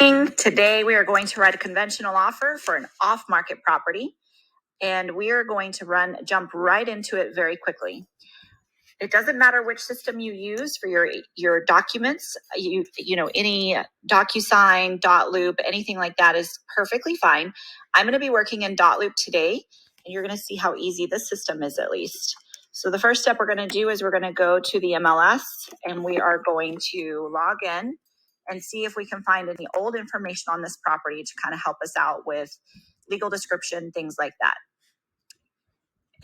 Today we are going to write a conventional offer for an off-market property, and we are going to jump right into it very quickly. It doesn't matter which system you use for your documents. Any DocuSign, Dotloop, anything like that is perfectly fine. I'm going to be working in Dotloop today, and you're going to see how easy this system is at least. So the first step we're going to do is we're going to go to the MLS, and we are going to log in and see if we can find any old information on this property to kind of help us out with legal description, things like that.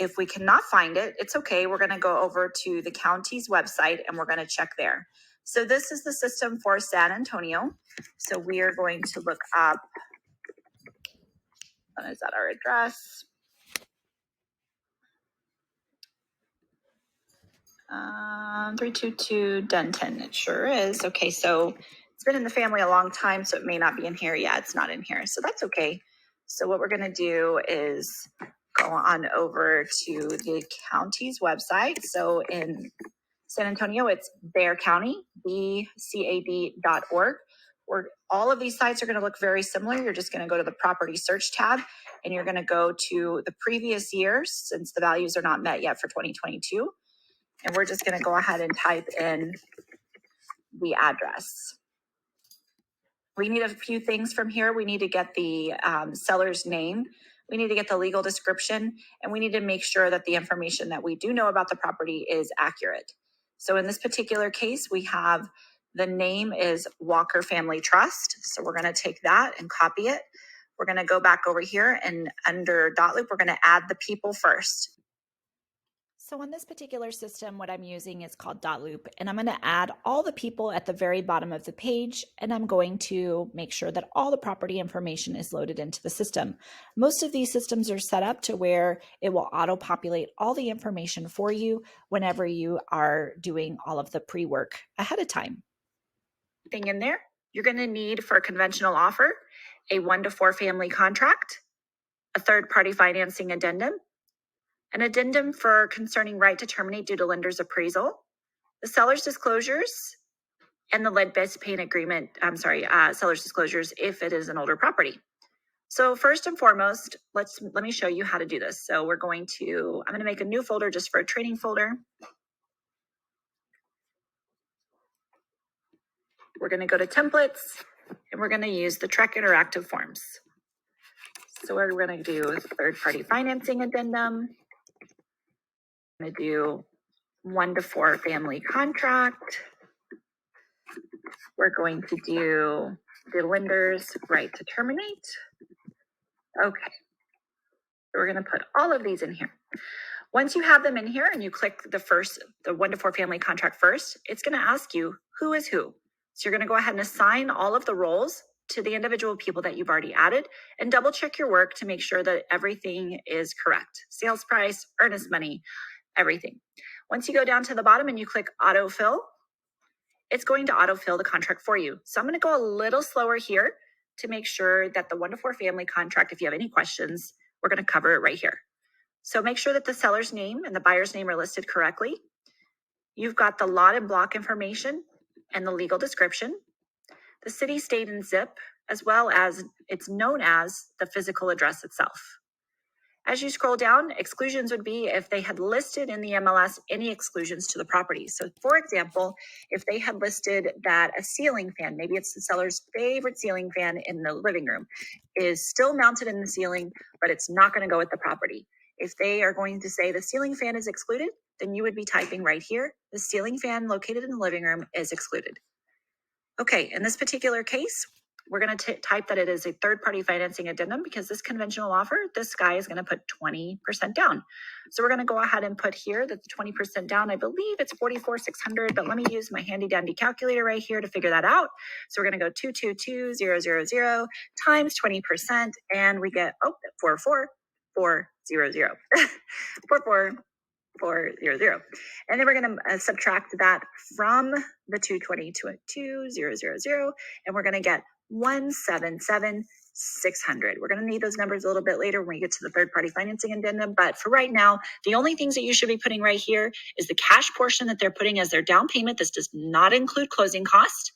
If we cannot find it, it's okay. We're going to go over to the county's website and we're going to check there. So this is the system for San Antonio. So we are going to look up, is that our address? 322 Denton, it sure is. Okay, so it's been in the family a long time, so it may not be in here. Yeah, it's not in here, so that's okay. So what we're going to do is go on over to the county's website. So in San Antonio, it's Bexar County, bcad.org. All of these sites are going to look very similar. You're just going to go to the property search tab, and you're going to go to the previous years since the values are not met yet for 2022. And we're just going to go ahead and type in the address. We need a few things from here. We need to get the seller's name. We need to get the legal description, and we need to make sure that the information that we do know about the property is accurate. So in this particular case, we have the name is Walker Family Trust. So we're going to take that and copy it. We're going to go back over here, and under Dotloop, we're going to add the people first. So on this particular system, what I'm using is called Dotloop, and I'm going to add all the people at the very bottom of the page, and I'm going to make sure that all the property information is loaded into the system. Most of these systems are set up to where it will auto-populate all the information for you whenever you are doing all of the pre-work ahead of time. Thing in there, you're going to need for a conventional offer, a 1-to-4 family contract, a third-party financing addendum, an addendum for concerning right to terminate due to lender's appraisal, the seller's disclosures, and the lead-based payment agreement, seller's disclosures if it is an older property. So first and foremost, let me show you how to do this. So I'm going to make a new folder just for a training folder. We're going to go to templates, and we're going to use the Trek Interactive Forms. So we're going to do third-party financing addendum. I'm going to do 1-to-4 family contract. We're going to do the lender's right to terminate. Okay. So we're going to put all of these in here. Once you have them in here and you click the 1-to-4 family contract first, it's going to ask you who is who. So you're going to go ahead and assign all of the roles to the individual people that you've already added and double check your work to make sure that everything is correct. Sales price, earnest money, everything. Once you go down to the bottom and you click autofill, it's going to autofill the contract for you. So I'm going to go a little slower here to make sure that the 1-to-4 family contract, if you have any questions, we're going to cover it right here. So make sure that the seller's name and the buyer's name are listed correctly. You've got the lot and block information and the legal description, the city, state, and zip, as well as it's known as the physical address itself. As you scroll down, exclusions would be if they had listed in the MLS any exclusions to the property. So for example, if they had listed that a ceiling fan, maybe it's the seller's favorite ceiling fan in the living room, is still mounted in the ceiling, but it's not going to go with the property. If they are going to say the ceiling fan is excluded, then you would be typing right here, the ceiling fan located in the living room is excluded. Okay, in this particular case, we're going to type that it is a third-party financing addendum because this conventional offer, this guy is going to put 20% down. So we're going to go ahead and put here that the 20% down, I believe it's $44,600, but let me use my handy-dandy calculator right here to figure that out. So we're going to go 222,000 times 20%, and we get 44400. 44400. And then we're going to subtract that from the 222,000, and we're going to get 177,600. We're going to need those numbers a little bit later when we get to the third-party financing addendum. But for right now, the only things that you should be putting right here is the cash portion that they're putting as their down payment. This does not include closing costs.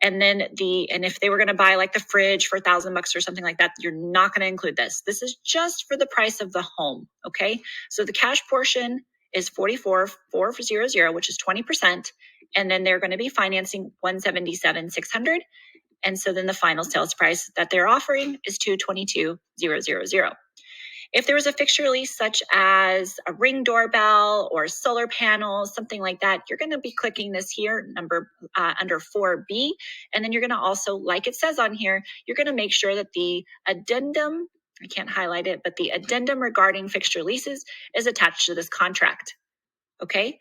And then and if they were going to buy like the fridge for $1,000 or something like that, you're not going to include this. This is just for the price of the home. Okay. So the cash portion is 44,400, which is 20%. And then they're going to be financing 177,600. And so then the final sales price that they're offering is 222,000. If there was a fixture lease such as a Ring doorbell or solar panels, something like that, you're going to be clicking this here, under 4B. And then you're going to also, like it says on here, you're going to make sure that the addendum, I can't highlight it, but the addendum regarding fixture leases is attached to this contract. Okay.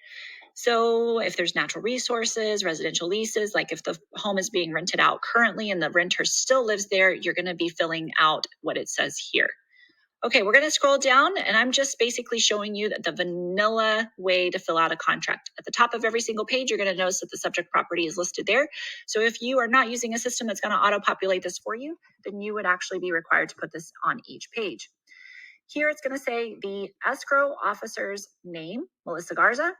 So if there's natural resources, residential leases, like if the home is being rented out currently and the renter still lives there, you're going to be filling out what it says here. Okay, we're going to scroll down, and I'm just basically showing you the vanilla way to fill out a contract. At the top of every single page, you're going to notice that the subject property is listed there. So if you are not using a system that's going to auto-populate this for you, then you would actually be required to put this on each page. Here it's going to say the escrow officer's name, Melissa Garza,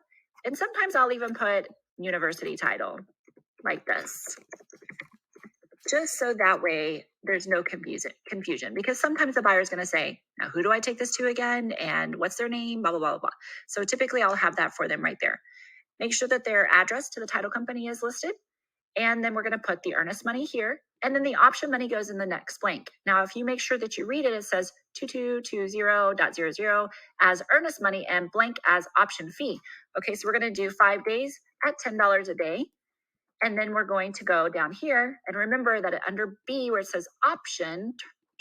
and sometimes I'll even put university title like this, just so that way there's no confusion, because sometimes the buyer is going to say, now who do I take this to again? And what's their name? Blah, blah, blah, blah. So typically I'll have that for them right there. Make sure that their address to the title company is listed. And then we're going to put the earnest money here. And then the option money goes in the next blank. Now, if you make sure that you read it, it says 2220.00 as earnest money and blank as option fee. Okay, so we're going to do 5 days at $10 a day. And then we're going to go down here and remember that under B where it says option,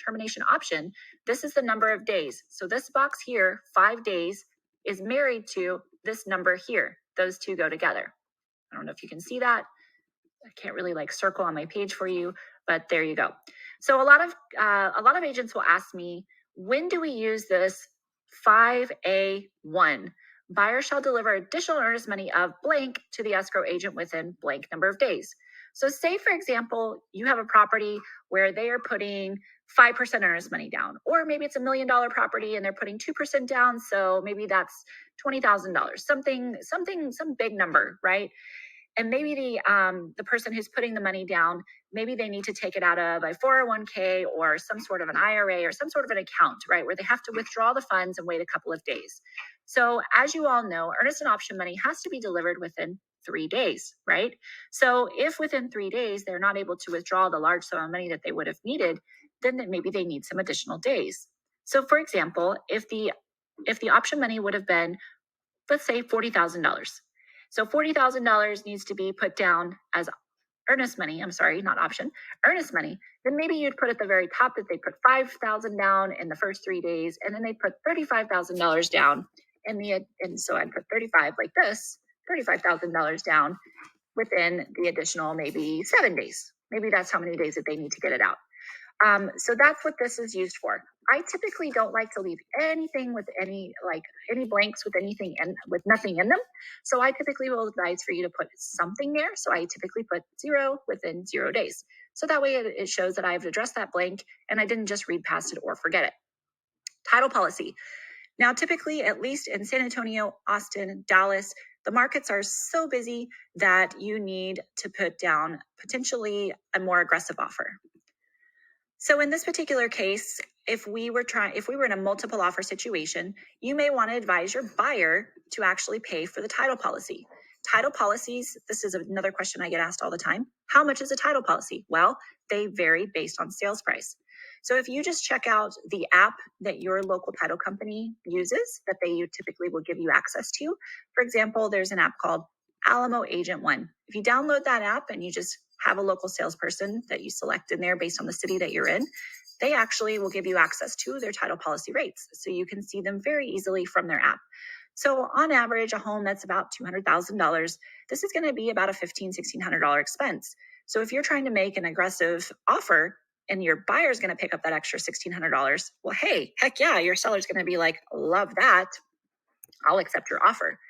termination option, this is the number of days. So this box here, 5 days, is married to this number here. Those two go together. I don't know if you can see that. I can't really like circle on my page for you, but there you go. So a lot of agents will ask me, when do we use this 5A1? Buyer shall deliver additional earnest money of blank to the escrow agent within blank number of days. So say, for example, you have a property where they are putting 5% earnest money down, or maybe it's $1 million property and they're putting 2% down. So maybe that's $20,000, some big number, right? And maybe the person who's putting the money down, maybe they need to take it out of a 401k or some sort of an IRA or some sort of an account, right, where they have to withdraw the funds and wait a couple of days. So as you all know, earnest and option money has to be delivered within 3 days, right? So if within 3 days they're not able to withdraw the large sum of money that they would have needed, then maybe they need some additional days. So for example, if the option money would have been, let's say $40,000. So $40,000 needs to be put down as earnest money. I'm sorry, not option, earnest money. Then maybe you'd put at the very top that they put $5,000 down in the first 3 days, and then they put $35,000 down and so I'd put 35 like this, $35,000 down within the additional maybe 7 days. Maybe that's how many days that they need to get it out. So that's what this is used for. I typically don't like to leave anything with any blanks with with nothing in them. So I typically will advise for you to put something there. So I typically put 0 within 0 days. So that way it shows that I've addressed that blank and I didn't just read past it or forget it. Title policy. Now, typically, at least in San Antonio, Austin, Dallas, the markets are so busy that you need to put down potentially a more aggressive offer. So in this particular case, if we were in a multiple offer situation, you may want to advise your buyer to actually pay for the title policy. Title policies, this is another question I get asked all the time. How much is a title policy? Well, they vary based on sales price. So if you just check out the app that your local title company uses, that they typically will give you access to. For example, there's an app called Alamo Agent One. If you download that app and you just have a local salesperson that you select in there based on the city that you're in, they actually will give you access to their title policy rates. So you can see them very easily from their app. So on average, a home that's about $200,000, this is going to be about a $1,500, $1,600 expense. So if you're trying to make an aggressive offer and your buyer's going to pick up that extra $1,600, well, hey, heck yeah, your seller's going to be like, love that. I'll accept your offer.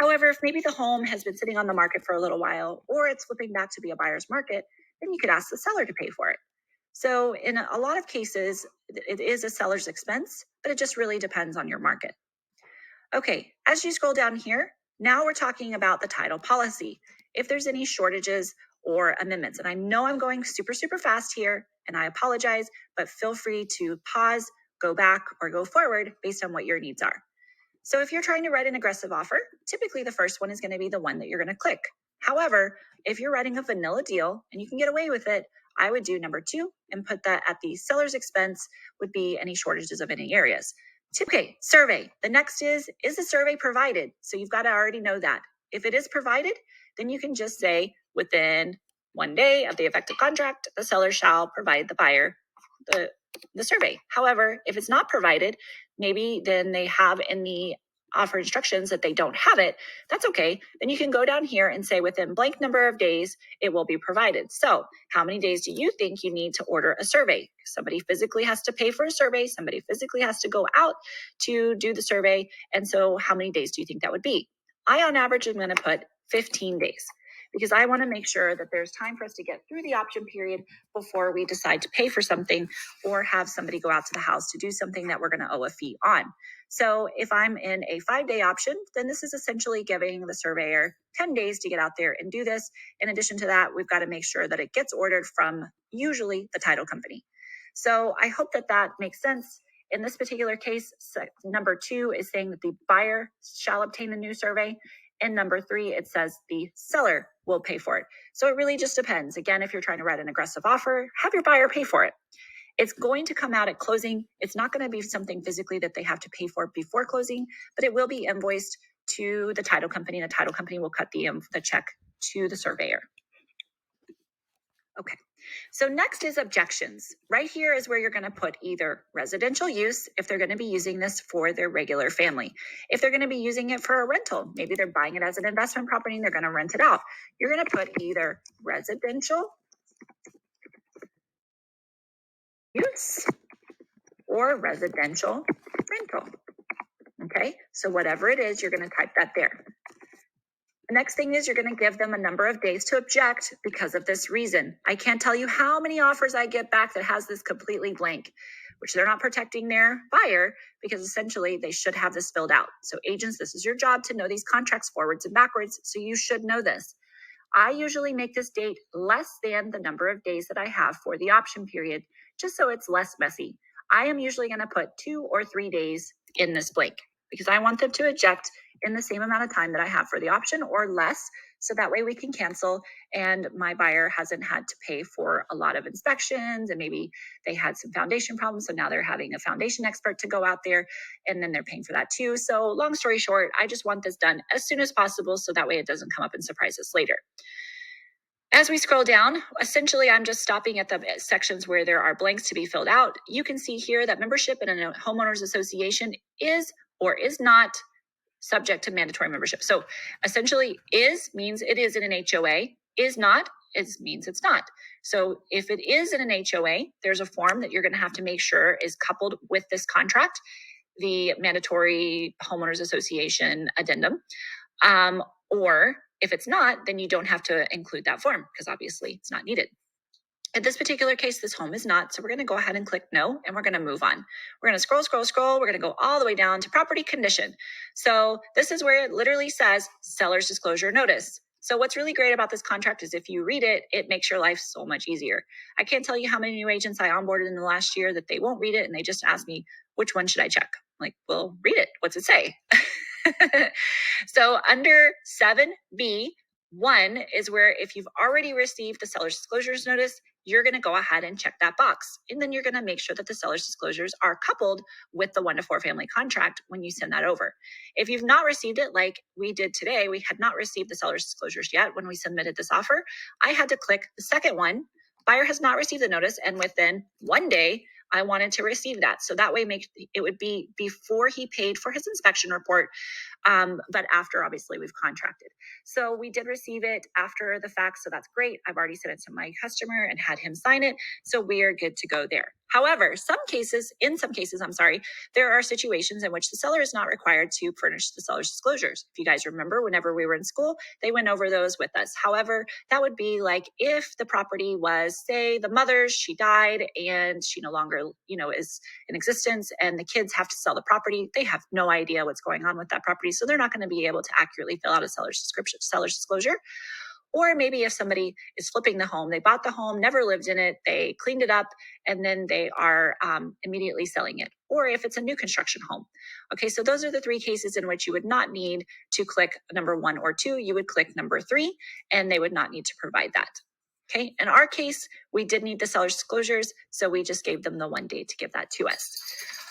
However, if maybe the home has been sitting on the market for a little while, or it's flipping back to be a buyer's market, then you could ask the seller to pay for it. So in a lot of cases, it is a seller's expense, but it just really depends on your market. Okay, as you scroll down here, now we're talking about the title policy. If there's any shortages or amendments. And I know I'm going super, super fast here, and I apologize, but feel free to pause, go back, or go forward based on what your needs are. So if you're trying to write an aggressive offer, typically the first one is going to be the one that you're going to click. However, if you're writing a vanilla deal and you can get away with it, I would do number 2 and put that at the seller's expense would be any shortages of any areas. Okay, survey. The next is the survey provided? So you've got to already know that. If it is provided, then you can just say within 1 day of the effective contract, the seller shall provide the buyer the survey. However, if it's not provided, maybe then they have in the offer instructions that they don't have it. That's okay. Then you can go down here and say within blank number of days, it will be provided. So how many days do you think you need to order a survey? Somebody physically has to pay for a survey. Somebody physically has to go out to do the survey. And so how many days do you think that would be? I, on average, am going to put 15 days because I want to make sure that there's time for us to get through the option period before we decide to pay for something or have somebody go out to the house to do something that we're going to owe a fee on. So if I'm in a 5-day option, then this is essentially giving the surveyor 10 days to get out there and do this. In addition to that, we've got to make sure that it gets ordered from usually the title company. So I hope that that makes sense. In this particular case, number 2 is saying that the buyer shall obtain a new survey. And number 3, it says the seller will pay for it. So it really just depends. Again, if you're trying to write an aggressive offer, have your buyer pay for it. It's going to come out at closing. It's not going to be something physically that they have to pay for before closing, but it will be invoiced to the title company. And the title company will cut the check to the surveyor. Okay. So next is objections. Right here is where you're going to put either residential use, if they're going to be using this for their regular family. If they're going to be using it for a rental, maybe they're buying it as an investment property and they're going to rent it out. You're going to put either residential use or residential rental. Okay, so whatever it is, you're going to type that there. The next thing is you're going to give them a number of days to object because of this reason. I can't tell you how many offers I get back that has this completely blank, which they're not protecting their buyer because essentially they should have this filled out. So agents, this is your job to know these contracts forwards and backwards. So you should know this. I usually make this date less than the number of days that I have for the option period, just so it's less messy. I am usually going to put 2 or 3 days in this blank because I want them to object in the same amount of time that I have for the option or less. So that way we can cancel and my buyer hasn't had to pay for a lot of inspections and maybe they had some foundation problems. So now they're having a foundation expert to go out there and then they're paying for that too. So long story short, I just want this done as soon as possible. So that way it doesn't come up and surprise us later. As we scroll down, essentially, I'm just stopping at the sections where there are blanks to be filled out. You can see here that membership in a homeowners association is or is not subject to mandatory membership. So essentially is means it is in an HOA, is not means it's not. So if it is in an HOA, there's a form that you're going to have to make sure is coupled with this contract, the mandatory homeowners association addendum. Or if it's not, then you don't have to include that form because obviously it's not needed. In this particular case, this home is not. So we're going to go ahead and click no, and we're going to move on. We're going to scroll. We're going to go all the way down to property condition. So this is where it literally says seller's disclosure notice. So what's really great about this contract is if you read it, it makes your life so much easier. I can't tell you how many new agents I onboarded in the last year that they won't read it and they just ask me, which one should I check? I'm like, well, read it. What's it say? So under 7B1 is where if you've already received the seller's disclosures notice, you're going to go ahead and check that box. And then you're going to make sure that the seller's disclosures are coupled with the 1 to 4 family contract when you send that over. If you've not received it like we did today, we had not received the seller's disclosures yet when we submitted this offer. I had to click the second one. Buyer has not received the notice, and within 1 day, I wanted to receive that. So that way it would be before he paid for his inspection report, but after obviously we've contracted. So we did receive it after the fact. So that's great. I've already sent it to my customer and had him sign it. So we are good to go there. However, in some cases, there are situations in which the seller is not required to furnish the seller's disclosures. If you guys remember, whenever we were in school, they went over those with us. However, that would be like if the property was, say, the mother's, she died and she no longer, is in existence and the kids have to sell the property. They have no idea what's going on with that property. So they're not going to be able to accurately fill out a seller's disclosure. Or maybe if somebody is flipping the home, they bought the home, never lived in it, they cleaned it up, and then they are immediately selling it. Or if it's a new construction home. Okay, so those are the three cases in which you would not need to click number 1 or 2. You would click number 3, and they would not need to provide that. Okay, in our case, we did need the seller's disclosures, so we just gave them the 1 day to give that to us.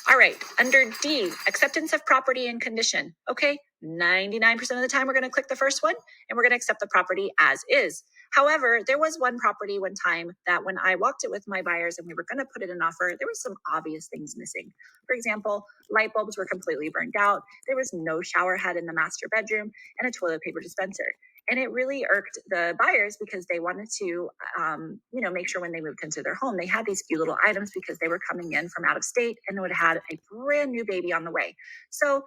All right, under D, acceptance of property and condition. Okay, 99% of the time we're going to click the first one and we're going to accept the property as is. However, there was one property one time that when I walked it with my buyers and we were going to put it in offer, there was some obvious things missing. For example, light bulbs were completely burned out. There was no shower head in the master bedroom and a toilet paper dispenser. And it really irked the buyers because they wanted to, make sure when they moved into their home, they had these few little items because they were coming in from out of state and would have had a brand new baby on the way. So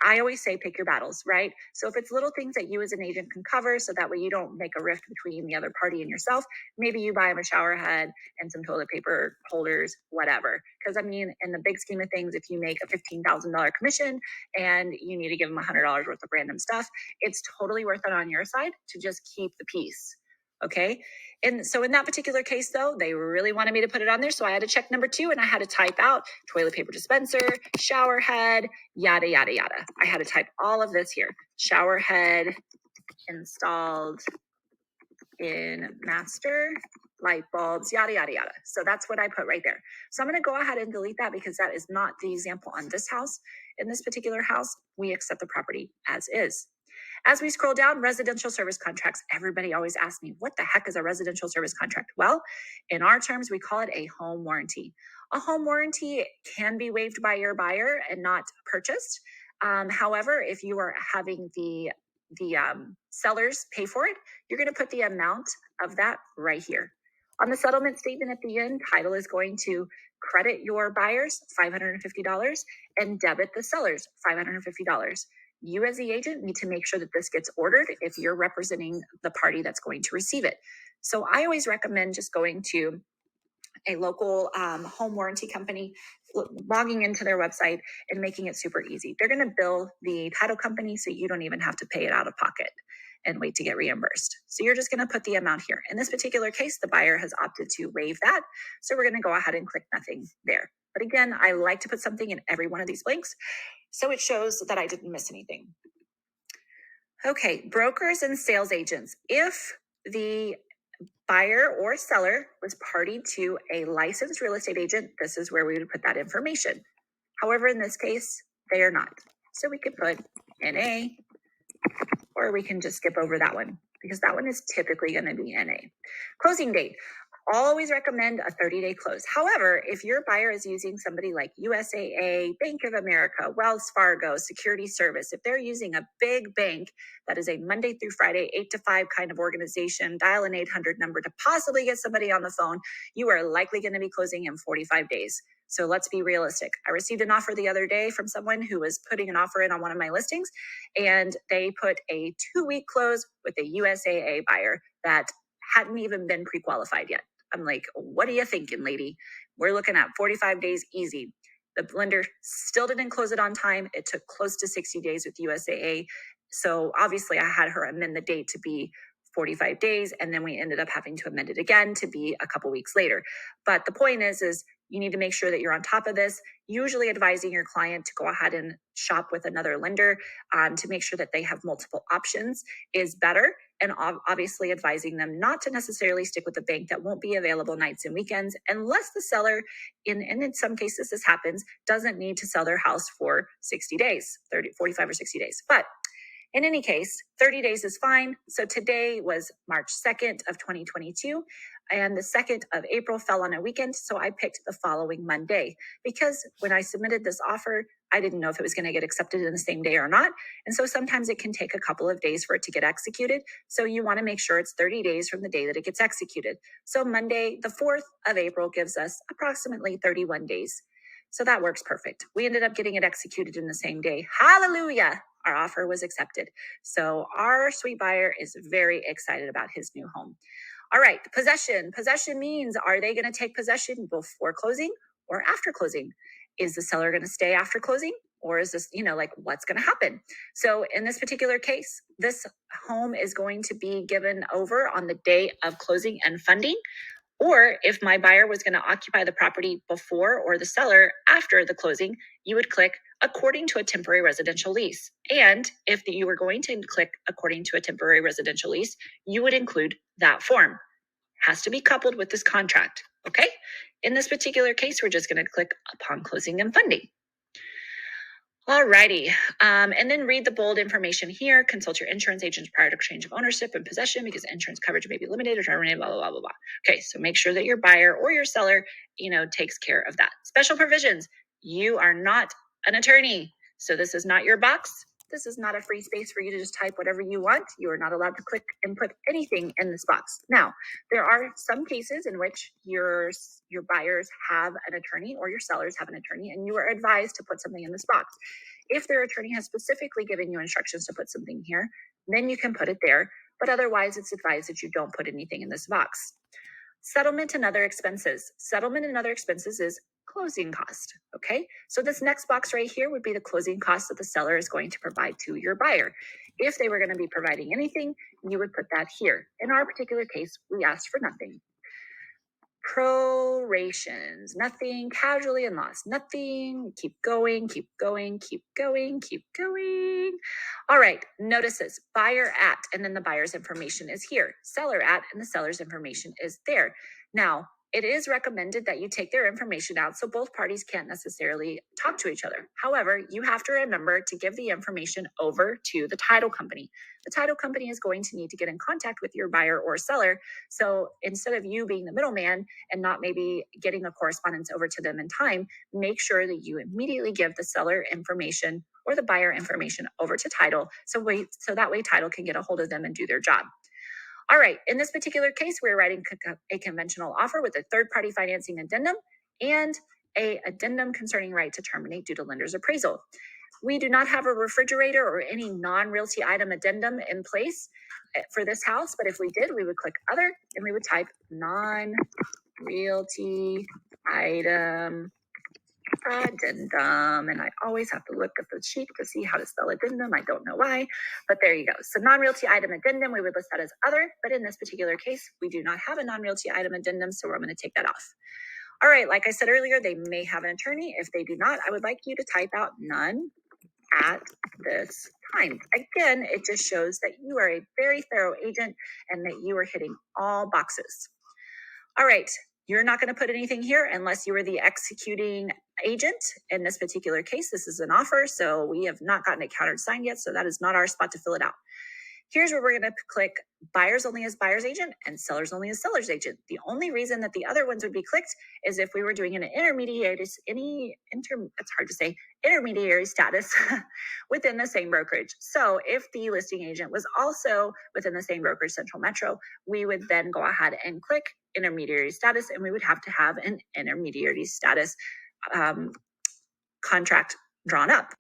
I always say pick your battles, right? So if it's little things that you as an agent can cover so that way you don't make a rift between the other party and yourself, maybe you buy them a shower head and some toilet paper holders, whatever. Because I mean, in the big scheme of things, if you make a $15,000 commission and you need to give them $100 worth of random stuff, it's totally worth it on your side to just keep the peace. Okay. And so in that particular case, though, they really wanted me to put it on there. So I had to check number 2 and I had to type out toilet paper dispenser, shower head, yada, yada, yada. I had to type all of this here. Shower head installed in master, light bulbs, yada, yada, yada. So that's what I put right there. So I'm going to go ahead and delete that because that is not the example on this house. In this particular house, we accept the property as is. As we scroll down, residential service contracts, everybody always asks me, what the heck is a residential service contract? Well, in our terms, we call it a home warranty. A home warranty can be waived by your buyer and not purchased. However, if you are having the sellers pay for it, you're going to put the amount of that right here. On the settlement statement at the end, title is going to credit your buyers $550 and debit the sellers $550. You as the agent need to make sure that this gets ordered if you're representing the party that's going to receive it. So I always recommend just going to a local home warranty company, logging into their website and making it super easy. They're going to bill the title company so you don't even have to pay it out of pocket and wait to get reimbursed. So you're just going to put the amount here. In this particular case, the buyer has opted to waive that. So we're going to go ahead and click nothing there. But again, I like to put something in every one of these blanks so it shows that I didn't miss anything. Okay, brokers and sales agents. If the buyer or seller was party to a licensed real estate agent, this is where we would put that information. However, in this case, they are not. So we could put NA, or we can just skip over that one because that one is typically going to be NA. Closing date. Always recommend a 30-day close. However, if your buyer is using somebody like USAA, Bank of America, Wells Fargo, Security Service, if they're using a big bank that is a Monday through Friday, 8 to 5 kind of organization, dial an 800 number to possibly get somebody on the phone, you are likely going to be closing in 45 days. So let's be realistic. I received an offer the other day from someone who was putting an offer in on one of my listings, and they put a 2-week close with a USAA buyer that hadn't even been pre-qualified yet. I'm like, what are you thinking, lady? We're looking at 45 days easy. The lender still didn't close it on time. It took close to 60 days with USAA. So obviously I had her amend the date to be 45 days. And then we ended up having to amend it again to be a couple weeks later. But the point is you need to make sure that you're on top of this, usually advising your client to go ahead and shop with another lender to make sure that they have multiple options is better. And obviously advising them not to necessarily stick with the bank that won't be available nights and weekends unless the seller, and in some cases this happens, doesn't need to sell their house for 60 days, 45 or 60 days. But in any case, 30 days is fine. So today was March 2nd of 2022, and the 2nd of April fell on a weekend. So I picked the following Monday because when I submitted this offer, I didn't know if it was going to get accepted in the same day or not. And so sometimes it can take a couple of days for it to get executed. So you want to make sure it's 30 days from the day that it gets executed. So Monday, the 4th of April gives us approximately 31 days. So that works perfect. We ended up getting it executed in the same day. Hallelujah. Our offer was accepted. So our sweet buyer is very excited about his new home. All right, possession. Possession means, are they going to take possession before closing or after closing? Is the seller going to stay after closing? Or is this, like what's going to happen? So in this particular case, this home is going to be given over on the day of closing and funding. Or if my buyer was going to occupy the property before or the seller after the closing, you would click according to a temporary residential lease. And if you were going to click according to a temporary residential lease, you would include that form. Has to be coupled with this contract. Okay. In this particular case, we're just going to click upon closing and funding. Alrighty, and then read the bold information here. Consult your insurance agent prior to change of ownership and possession because insurance coverage may be limited or terminated, blah, blah, blah, blah, blah. Okay, so make sure that your buyer or your seller, takes care of that. Special provisions. You are not an attorney, so this is not your box. This is not a free space for you to just type whatever you want. You are not allowed to click and put anything in this box. Now, there are some cases in which your buyers have an attorney or your sellers have an attorney, and you are advised to put something in this box. If their attorney has specifically given you instructions to put something here, then you can put it there. But otherwise, it's advised that you don't put anything in this box. Settlement and other expenses. Settlement and other expenses is closing cost. Okay, so this next box right here would be the closing cost that the seller is going to provide to your buyer. If they were going to be providing anything, you would put that here. In our particular case, we asked for nothing. Prorations, nothing. Casualty and loss, nothing. Keep going, keep going, keep going, keep going. All right, notices, buyer at, and then the buyer's information is here. Seller at, and the seller's information is there. Now, it is recommended that you take their information out so both parties can't necessarily talk to each other. However, you have to remember to give the information over to the title company. The title company is going to need to get in contact with your buyer or seller. So instead of you being the middleman and not maybe getting the correspondence over to them in time, make sure that you immediately give the seller information or the buyer information over to title. So that way title can get a hold of them and do their job. All right, in this particular case, we're writing a conventional offer with a third-party financing addendum and an addendum concerning right to terminate due to lender's appraisal. We do not have a refrigerator or any non-realty item addendum in place for this house, but if we did, we would click other and we would type non-realty item addendum, and I always have to look at the sheet to see how to spell addendum. I don't know why, but there you go. So non-realty item addendum, we would list that as other, but in this particular case, we do not have a non-realty item addendum, so I'm going to take that off. All right, like I said earlier, they may have an attorney. If they do not, I would like you to type out none at this time. Again, it just shows that you are a very thorough agent and that you are hitting all boxes. All right, you're not going to put anything here unless you are the executing agent. In this particular case, this is an offer, so we have not gotten it countersigned yet, so that is not our spot to fill it out. Here's where we're going to click buyers only as buyer's agent and sellers only as seller's agent. The only reason that the other ones would be clicked is if we were doing an intermediary status within the same brokerage. So if the listing agent was also within the same brokerage, Central Metro, we would then go ahead and click intermediary status, and we would have to have an intermediary status contract drawn up.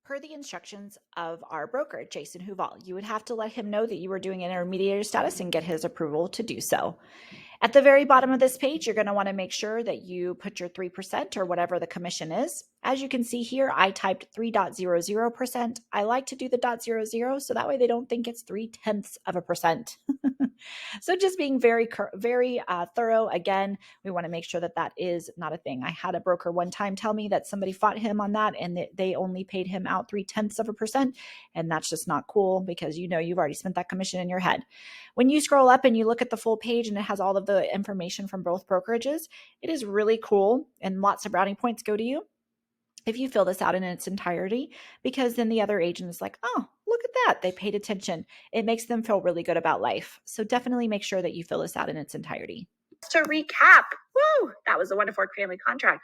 Per the instructions of our broker, Jason Huval, you would have to let him know that you were doing an intermediary status and get his approval to do so. At the very bottom of this page, you're going to want to make sure that you put your 3% or whatever the commission is. As you can see here, I typed 3.00%. I like to do the .00 so that way they don't think it's 0.3%. So just being very thorough. Again, we want to make sure that that is not a thing. I had a broker one time tell me that somebody fought him on that and they only paid him out 0.3%. And that's just not cool because you've already spent that commission in your head. When you scroll up and you look at the full page and it has all of the information from both brokerages, it is really cool and lots of brownie points go to you if you fill this out in its entirety, because then the other agent is like, oh, look at that. They paid attention. It makes them feel really good about life. So definitely make sure that you fill this out in its entirety. To recap, that was a wonderful family contract.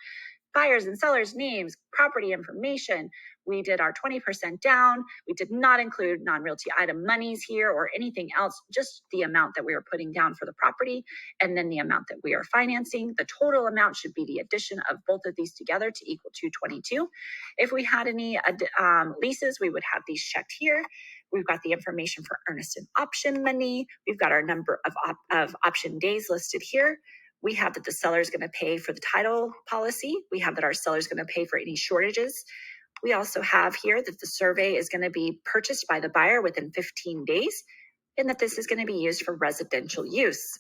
Buyers and sellers' names, property information. We did our 20% down. We did not include non-realty item monies here or anything else, just the amount that we were putting down for the property and then the amount that we are financing. The total amount should be the addition of both of these together to equal 222. If we had any leases, we would have these checked here. We've got the information for earnest and option money. We've got our number of option days listed here. We have that the seller is going to pay for the title policy. We have that our seller is going to pay for any shortages. We also have here that the survey is going to be purchased by the buyer within 15 days and that this is going to be used for residential use.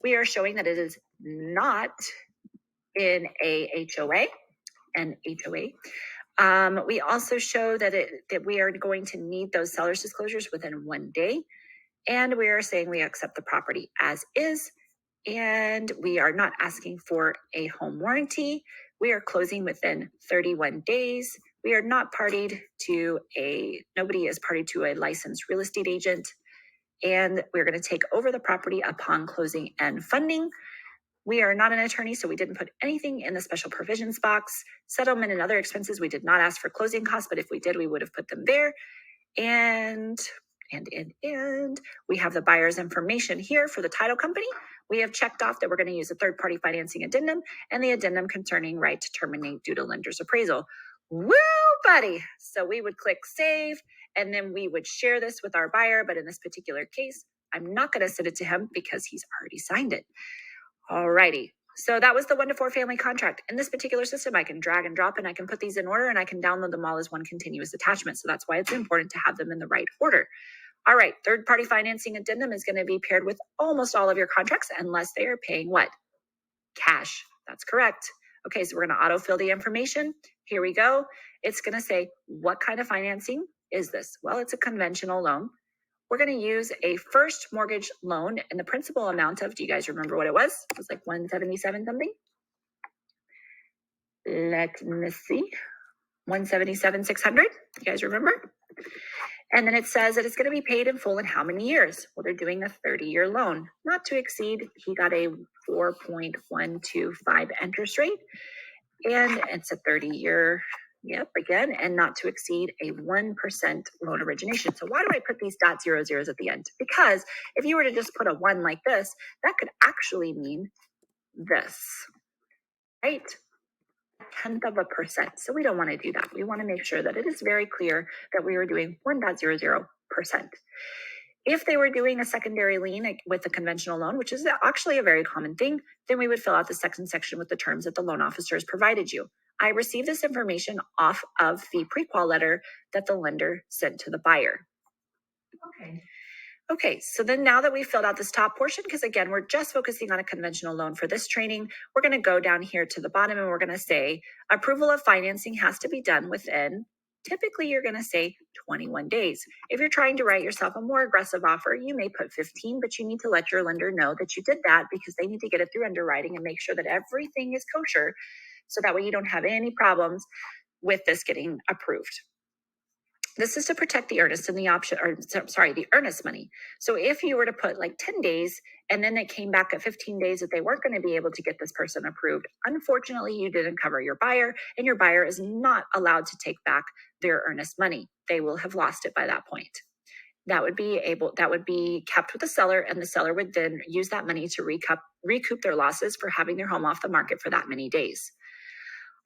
We are showing that it is not in a HOA and HOA. We also show that we are going to need those seller's disclosures within 1 day. And we are saying we accept the property as is. And we are not asking for a home warranty. We are closing within 31 days. We are not partied to nobody is partied to a licensed real estate agent. And we're going to take over the property upon closing and funding. We are not an attorney, so we didn't put anything in the special provisions box. Settlement and other expenses, we did not ask for closing costs, but if we did, we would have put them there. And we have the buyer's information here for the title company. We have checked off that we're going to use a third-party financing addendum and the addendum concerning right to terminate due to lender's appraisal. Woo, buddy. So we would click save, and then we would share this with our buyer. But in this particular case, I'm not going to send it to him because he's already signed it. All righty. So that was the 1 to 4 family contract. In this particular system, I can drag and drop and I can put these in order and I can download them all as one continuous attachment. So that's why it's important to have them in the right order. All right, third-party financing addendum is going to be paired with almost all of your contracts unless they are paying what? Cash. That's correct. Okay, so we're going to autofill the information. Here we go. It's going to say, what kind of financing is this? Well, it's a conventional loan. We're going to use a first mortgage loan and the principal amount of, do you guys remember what it was? It was like 177 something. Let me see. 177,600. You guys remember? And then it says that it's going to be paid in full in how many years? Well, they're doing a 30-year loan, not to exceed. He got a 4.125 interest rate, and it's a 30-year. Yep, again, and not to exceed a 1% loan origination. So why do I put these .00s at the end? Because if you were to just put a 1 like this, that could actually mean this, right? 0.1%. So we don't want to do that. We want to make sure that it is very clear that we are doing 1.00%. If they were doing a secondary lien with a conventional loan, which is actually a very common thing, then we would fill out the second section with the terms that the loan officer has provided you. I received this information off of the pre-qual letter that the lender sent to the buyer. Okay, so then now that we've filled out this top portion, because again, we're just focusing on a conventional loan for this training, we're going to go down here to the bottom and we're going to say approval of financing has to be done within, typically you're going to say 21 days. If you're trying to write yourself a more aggressive offer, you may put 15, but you need to let your lender know that you did that because they need to get it through underwriting and make sure that everything is kosher. So that way you don't have any problems with this getting approved. This is to protect the earnest and the earnest money. So if you were to put like 10 days and then it came back at 15 days that they weren't going to be able to get this person approved, unfortunately, you didn't cover your buyer and your buyer is not allowed to take back their earnest money. They will have lost it by that point. That would be kept with the seller, and the seller would then use that money to recoup their losses for having their home off the market for that many days.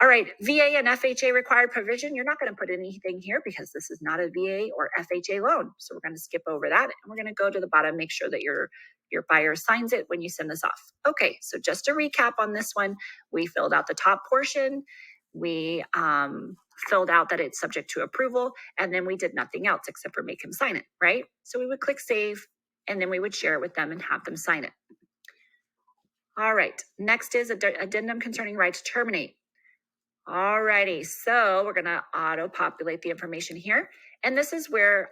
All right, VA and FHA required provision. You're not going to put anything here because this is not a VA or FHA loan. So we're going to skip over that and we're going to go to the bottom, make sure that your buyer signs it when you send this off. Okay, so just to recap on this one, we filled out the top portion. We filled out that it's subject to approval, and then we did nothing else except for make him sign it, right? So we would click save, and then we would share it with them and have them sign it. All right, next is addendum concerning right to terminate. All righty, so we're gonna auto-populate the information here. And this is where,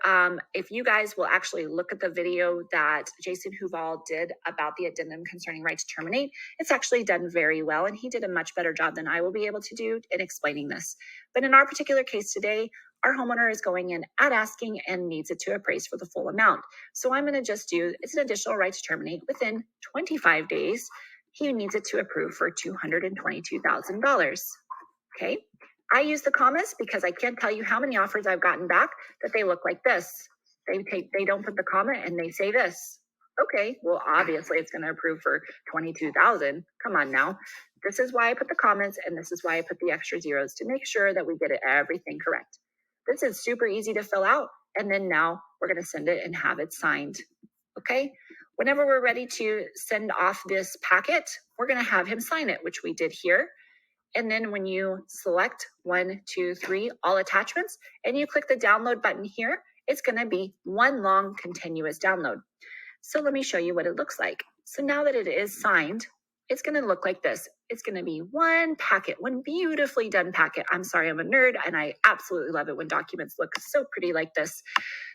if you guys will actually look at the video that Jason Huval did about the addendum concerning right to terminate, it's actually done very well, and he did a much better job than I will be able to do in explaining this. But in our particular case today, our homeowner is going in at asking and needs it to appraise for the full amount. So I'm gonna just do, it's an additional right to terminate within 25 days. He needs it to approve for $222,000. Okay, I use the commas because I can't tell you how many offers I've gotten back that they look like this. They don't put the comma and they say this. Okay, well, obviously it's going to approve for $22,000. Come on now. This is why I put the comments and this is why I put the extra zeros to make sure that we get everything correct. This is super easy to fill out. And then now we're going to send it and have it signed. Okay, whenever we're ready to send off this packet, we're going to have him sign it, which we did here. And then when you select 1, 2, 3, all attachments, and you click the download button here, it's going to be one long continuous download. So let me show you what it looks like. So now that it is signed, it's going to look like this. It's going to be one packet, one beautifully done packet. I'm sorry, I'm a nerd, and I absolutely love it when documents look so pretty like this.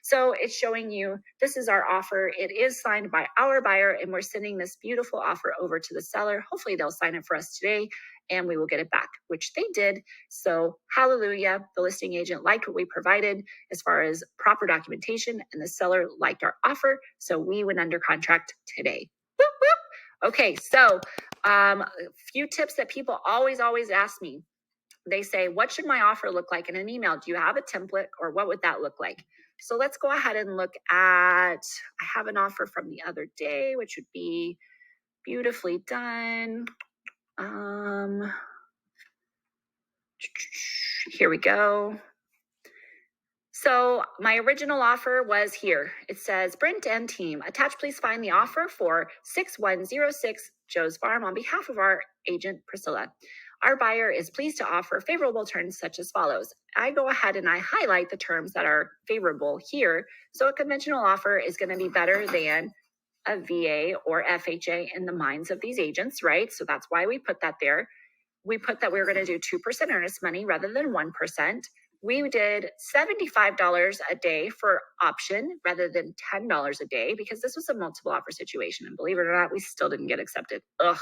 So it's showing you, this is our offer. It is signed by our buyer, and we're sending this beautiful offer over to the seller. Hopefully they'll sign it for us today, and we will get it back, which they did. So hallelujah, the listing agent liked what we provided as far as proper documentation, and the seller liked our offer. So we went under contract today. Whoop, whoop. Okay, so a few tips that people always ask me. They say, what should my offer look like in an email? Do you have a template, or what would that look like? So let's go ahead and look at, I have an offer from the other day, which would be beautifully done. Here we go. So my original offer was here. It says, Brent and team, attached, please find the offer for 6106 Joe's Farm on behalf of our agent, Priscilla. Our buyer is pleased to offer favorable terms such as follows. I go ahead and I highlight the terms that are favorable here. So a conventional offer is going to be better than a VA or FHA in the minds of these agents, right? So that's why we put that there. We put that we were going to do 2% earnest money rather than 1%. We did $75 a day for option rather than $10 a day because this was a multiple offer situation. And believe it or not, we still didn't get accepted. Ugh.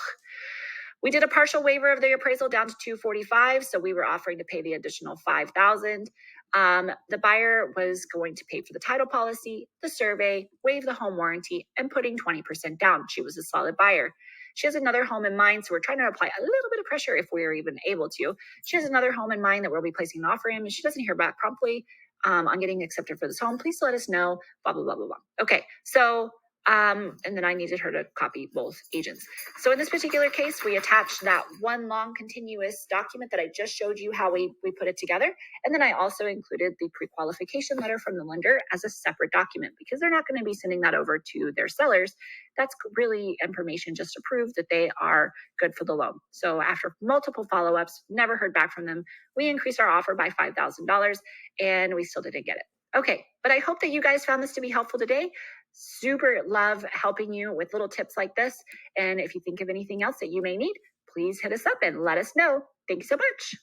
We did a partial waiver of the appraisal down to $245, so we were offering to pay the additional $5,000. The buyer was going to pay for the title policy, the survey, waive the home warranty, and putting 20% down. She was a solid buyer. She has another home in mind, so we're trying to apply a little bit of pressure if we are even able to. She has another home in mind that we'll be placing an offer in, and she doesn't hear back promptly on getting accepted for this home. Please let us know, blah, blah, blah, blah, blah. Okay, so and then I needed her to copy both agents. So in this particular case, we attached that one long continuous document that I just showed you how we put it together. And then I also included the pre-qualification letter from the lender as a separate document because they're not going to be sending that over to their sellers. That's really information just to prove that they are good for the loan. So after multiple follow-ups, never heard back from them, we increased our offer by $5,000 and we still didn't get it. Okay, but I hope that you guys found this to be helpful today. Super love helping you with little tips like this. And if you think of anything else that you may need, please hit us up and let us know. Thanks so much.